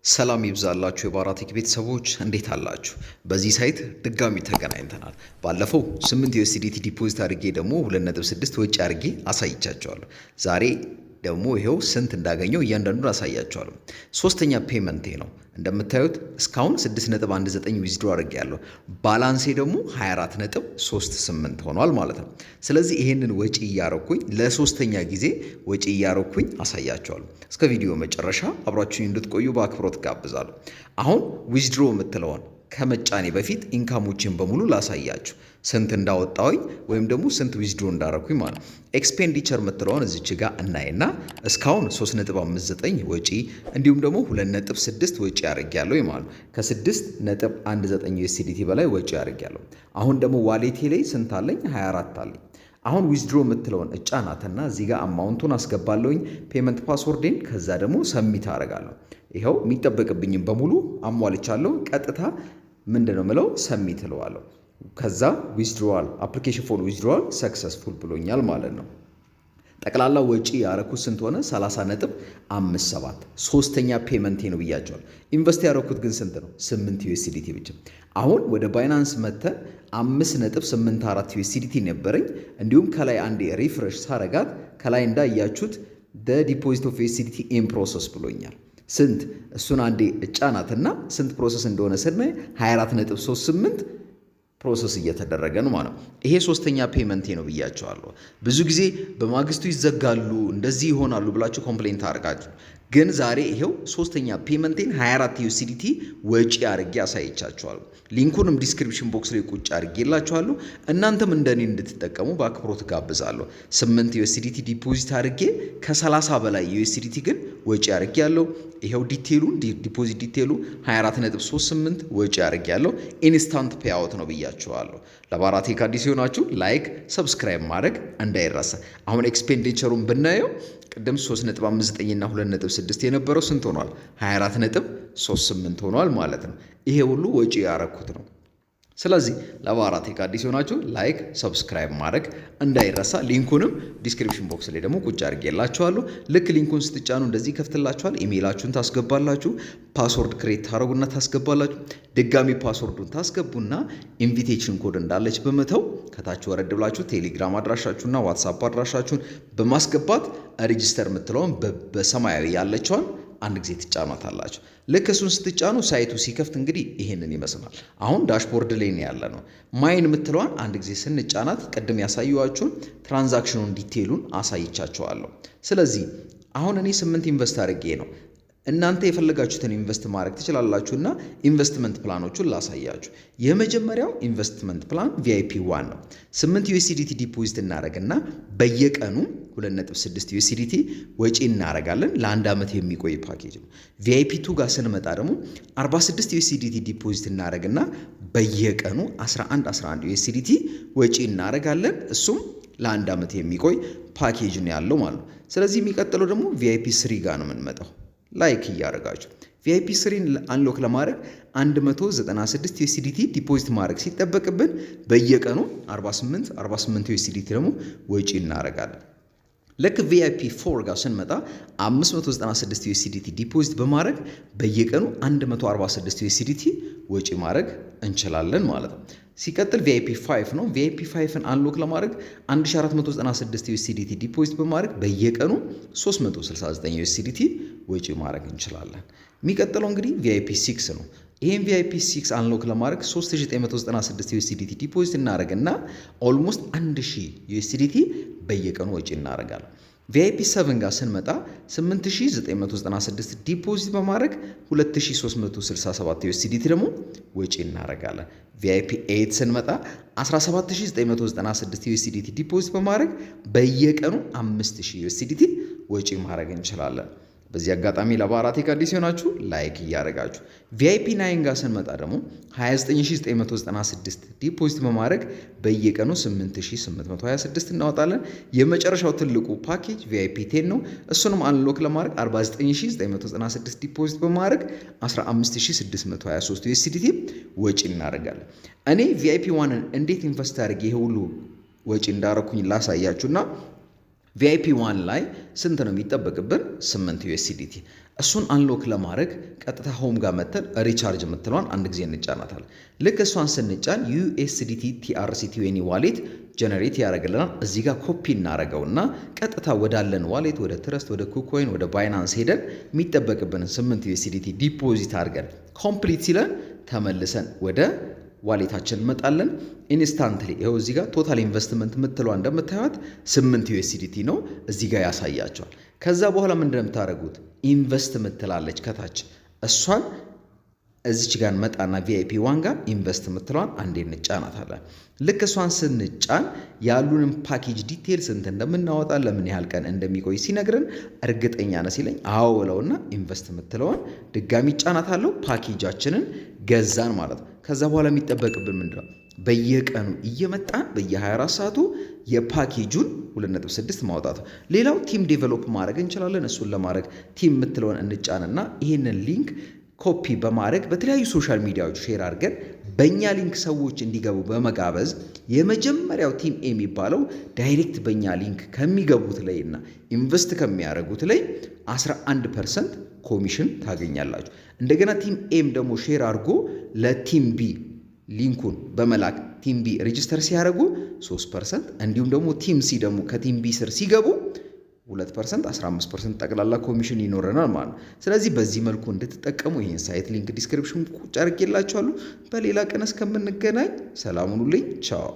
ሰላም ይብዛላችሁ የባራቴክ ቤተሰቦች እንዴት አላችሁ? በዚህ ሳይት ድጋሚ ተገናኝተናል። ባለፈው 8 USDT ዲፖዚት አድርጌ ደግሞ 2.6 ወጪ አድርጌ አሳይቻቸዋለሁ። ዛሬ ደግሞ ይሄው ስንት እንዳገኘው እያንዳንዱን አሳያቸዋለሁ። ሶስተኛ ፔመንቴ ነው። እንደምታዩት እስካሁን 6.19 ዊዝድሮ አድርጌያለሁ። ባላንሴ ደግሞ 24.38 ሆኗል ማለት ነው። ስለዚህ ይሄንን ወጪ እያረኩኝ ለሶስተኛ ጊዜ ወጪ እያረኩኝ አሳያቸዋለሁ። እስከ ቪዲዮ መጨረሻ አብራችሁኝ እንድትቆዩ በአክብሮት ጋብዛለሁ። አሁን ዊዝድሮ የምትለውን ከመጫኔ በፊት ኢንካሞችን በሙሉ ላሳያችሁ። ስንት እንዳወጣውኝ ወይም ደግሞ ስንት ዊዝድሮ እንዳረኩኝ ማለት ነው። ኤክስፔንዲቸር የምትለውን እዚች ጋር እናይና እስካሁን 3.59 ወጪ እንዲሁም ደግሞ 2.6 ወጪ አድርጌያለሁ ማለት ነው። ከ6.19 USDT በላይ ወጪ አድርጌያለሁ። አሁን ደግሞ ዋሌቴ ላይ ስንት አለኝ? 24 አለኝ። አሁን ዊዝድሮ የምትለውን እጫናትና እዚህ ጋር አማውንቱን አስገባለሁኝ፣ ፔመንት ፓስወርዴን፣ ከዛ ደግሞ ሰሚት አደርጋለሁ። ይኸው የሚጠበቅብኝም በሙሉ አሟልቻለሁ። ቀጥታ ምንድነው ምለው ሰሚት እለዋለሁ። ከዛ ዊዝድሮዋል አፕሊኬሽን ፎር ዊዝድሮዋል ሰክሰስፉል ብሎኛል ማለት ነው። ጠቅላላ ወጪ ያረኩት ስንት ሆነ? 30.57 ሶስተኛ ፔመንቴ ነው ብያቸዋል። ኢንቨስት ያረኩት ግን ስንት ነው? 8 USDT ብቻ። አሁን ወደ ባይናንስ መተን 5.84 USDT ነበረኝ። እንዲሁም ከላይ አንዴ ሪፍሬሽ ሳረጋት ከላይ እንዳያችሁት ዲፖዚት ኦፍ USDT ኢን ፕሮሰስ ብሎኛል። ስንት? እሱን አንዴ እጫናትና ስንት ፕሮሰስ እንደሆነ ስናይ 24.38 ፕሮሰስ እየተደረገ ነው ማለት ነው። ይሄ ሶስተኛ ፔመንቴ ነው ብያቸዋለሁ። ብዙ ጊዜ በማግስቱ ይዘጋሉ እንደዚህ ይሆናሉ ብላችሁ ኮምፕሌንት አድርጋችሁ፣ ግን ዛሬ ይሄው ሶስተኛ ፔመንቴን 24 USDT ወጪ አድርጌ አሳይቻችኋለሁ። ሊንኩንም ዲስክሪፕሽን ቦክስ ላይ ቁጭ አድርጌላችኋለሁ። እናንተም እንደኔ እንድትጠቀሙ በአክብሮት ጋብዛለሁ። 8 USDT ዲፖዚት አድርጌ ከ30 በላይ USDT ግን ወጪ አድርጌ ያለው ይሄው ዲቴሉን ዲፖዚት ዲቴሉ 24.38 ወጪ አድርጌ ያለው ኢንስታንት ፔአውት ነው ብያችኋለሁ። ለባራቴክ አዲስ ሆናችሁ ላይክ ሰብስክራይብ ማድረግ እንዳይረሳ። አሁን ኤክስፔንዲቸሩን ብናየው ቅድም 3.59 እና 2.6 የነበረው ስንት ሆኗል? 24.38 ሆኗል ማለት ነው። ይሄ ሁሉ ወጪ ያረኩት ነው። ስለዚህ ለባራቴክ አዲስ ሆናችሁ ላይክ ሰብስክራይብ ማድረግ እንዳይረሳ። ሊንኩንም ዲስክሪፕሽን ቦክስ ላይ ደግሞ ቁጭ አድርጌላችኋለሁ። ልክ ሊንኩን ስትጫኑ እንደዚህ ይከፍትላችኋል። ኢሜይላችሁን ታስገባላችሁ፣ ፓስወርድ ክሬት ታረጉና ታስገባላችሁ። ድጋሚ ፓስወርዱን ታስገቡና ኢንቪቴሽን ኮድ እንዳለች በመተው ከታች ወረድ ብላችሁ ቴሌግራም አድራሻችሁና ዋትስአፕ አድራሻችሁን በማስገባት ሬጂስተር የምትለውን በሰማያዊ ያለችዋን አንድ ጊዜ ትጫኗታላችሁ። ልክ እሱን ስትጫኑ ሳይቱ ሲከፍት እንግዲህ ይሄንን ይመስላል። አሁን ዳሽቦርድ ላይ ያለ ነው። ማይን የምትለዋን አንድ ጊዜ ስንጫናት ቅድም ያሳየኋችሁን ትራንዛክሽኑን ዲቴይሉን አሳይቻችኋለሁ። ስለዚህ አሁን እኔ 8 ኢንቨስት አድርጌ ነው። እናንተ የፈለጋችሁትን ኢንቨስት ማድረግ ትችላላችሁና ኢንቨስትመንት ፕላኖቹን ላሳያችሁ። የመጀመሪያው ኢንቨስትመንት ፕላን VIP 1 ነው። 8 USDT ዲፖዚት እናደርግና በየቀኑ 2.6 USDT ወጪ እናደርጋለን። ለአንድ ዓመት የሚቆይ ፓኬጅ ነው። VIP 2 ጋር ስንመጣ ደግሞ 46 USDT ዲፖዚት እናደርግና በየቀኑ 11 USDT ወጪ እናደርጋለን። እሱም ለአንድ ዓመት የሚቆይ ፓኬጅ ነው ያለው ማለት ነው። ስለዚህ የሚቀጥለው ደግሞ VIP 3 ጋር ነው የምንመጣው። ላይክ እያደረጋችሁ VIP 3ን አንሎክ ለማድረግ 196 USDT ዲፖዚት ማድረግ ሲጠበቅብን በየቀኑ 48 USDT ደግሞ ወጪ እናደርጋለን። ልክ VIP 4 ጋር ስንመጣ 596 USDT ዲፖዚት በማድረግ በየቀኑ 146 USDT ወጪ ማድረግ እንችላለን ማለት ነው። ሲቀጥል VIP 5 ነው። VIP 5ን አንሎክ ለማድረግ 1496 USDT ዲፖዚት በማድረግ በየቀኑ 369 USDT ወጪ ማድረግ እንችላለን። የሚቀጥለው እንግዲህ VIP 6 ነው። ይሄን VIP 6 አንሎክ ለማድረግ 3996 USDT ዲፖዚት እናደርግና ኦልሞስት 1000 USDT በየቀኑ ወጪ እናደርጋለን። VIP 7 ጋር ስንመጣ 8996 ዲፖዚት በማድረግ 2367 USDT ደግሞ ወጪ እናደርጋለን። VIP 8 ስንመጣ 17996 USDT ዲፖዚት በማድረግ በየቀኑ 5000 USDT ወጪ ማድረግ እንችላለን። በዚህ አጋጣሚ ለባራቴክ አዲስ ሆናችሁ ላይክ እያደረጋችሁ VIP 9 ጋር ስንመጣ ደግሞ 29996 ዲፖዚት በማድረግ በየቀኑ 8826 እናወጣለን። የመጨረሻው ትልቁ ፓኬጅ VIP 10 ነው። እሱንም አንሎክ ለማድረግ 49996 ዲፖዚት በማድረግ 15623 USDT ወጪ እናደርጋለን። እኔ VIP 1ን እንዴት ኢንቨስት አድርጌ ይሄ ሁሉ ወጪ እንዳረኩኝ ላሳያችሁና ቪአይፒ 1 ላይ ስንት ነው የሚጠበቅብን? 8 USDT። እሱን አንሎክ ለማድረግ ቀጥታ ሆም ጋር መተን ሪቻርጅ የምትለዋን አንድ ጊዜ እንጫናታለን። ልክ እሷን ስንጫን USDT TRC20 ዋሌት ጀነሬት ያደርግልናል። እዚህ ጋር ኮፒ እናደርገውና ቀጥታ ወዳለን ዋሌት ወደ ትረስት፣ ወደ ኩኮይን፣ ወደ ባይናንስ ሄደን የሚጠበቅብንን 8 USDT ዲፖዚት አድርገን ኮምፕሊት ሲለን ተመልሰን ወደ ዋሌታችን እንመጣለን። ኢንስታንትሊ ይኸው እዚህ ጋር ቶታል ኢንቨስትመንት የምትለዋ እንደምታዩት 8 USDT ነው እዚህ ጋር ያሳያቸዋል። ከዛ በኋላ ምንድን ነው የምታደርጉት? ኢንቨስት የምትላለች ከታች እሷን እዚች ጋር እንመጣና ቪአይፒ 1 ጋር ኢንቨስት የምትለዋን አንዴ እንጫናታለን። ልክ እሷን ስንጫን ያሉንን ፓኬጅ ዲቴል ስንት እንደምናወጣ ለምን ያህል ቀን እንደሚቆይ ሲነግረን እርግጠኛ ነህ ሲለኝ አዎ ብለውና ኢንቨስት የምትለዋን ድጋሚ ጫናታለሁ። ፓኬጃችንን ገዛን ማለት ነው። ከዛ በኋላ የሚጠበቅብን ምንድነው? በየቀኑ እየመጣን በየ24 ሰዓቱ የፓኬጁን 2.6 ማውጣት። ሌላው ቲም ዴቨሎፕ ማድረግ እንችላለን። እሱን ለማድረግ ቲም የምትለውን እንጫንና ይህንን ሊንክ ኮፒ በማድረግ በተለያዩ ሶሻል ሚዲያዎች ሼር አድርገን በእኛ ሊንክ ሰዎች እንዲገቡ በመጋበዝ የመጀመሪያው ቲም ኤ የሚባለው ዳይሬክት በእኛ ሊንክ ከሚገቡት ላይ እና ኢንቨስት ከሚያደርጉት ላይ 11% ኮሚሽን ታገኛላችሁ። እንደገና ቲም ኤም ደግሞ ሼር አድርጎ ለቲም ቢ ሊንኩን በመላክ ቲም ቢ ሬጂስተር ሲያደርጉ 3%፣ እንዲሁም ደግሞ ቲም ሲ ደግሞ ከቲም ቢ ስር ሲገቡ 2% 15% ጠቅላላ ኮሚሽን ይኖረናል ማለት ነው። ስለዚህ በዚህ መልኩ እንድትጠቀሙ ይህን ሳይት ሊንክ ዲስክሪፕሽን ቁጭ አድርጌላችኋለሁ። በሌላ ቀን እስከምንገናኝ ሰላም ሁኑልኝ። ቻው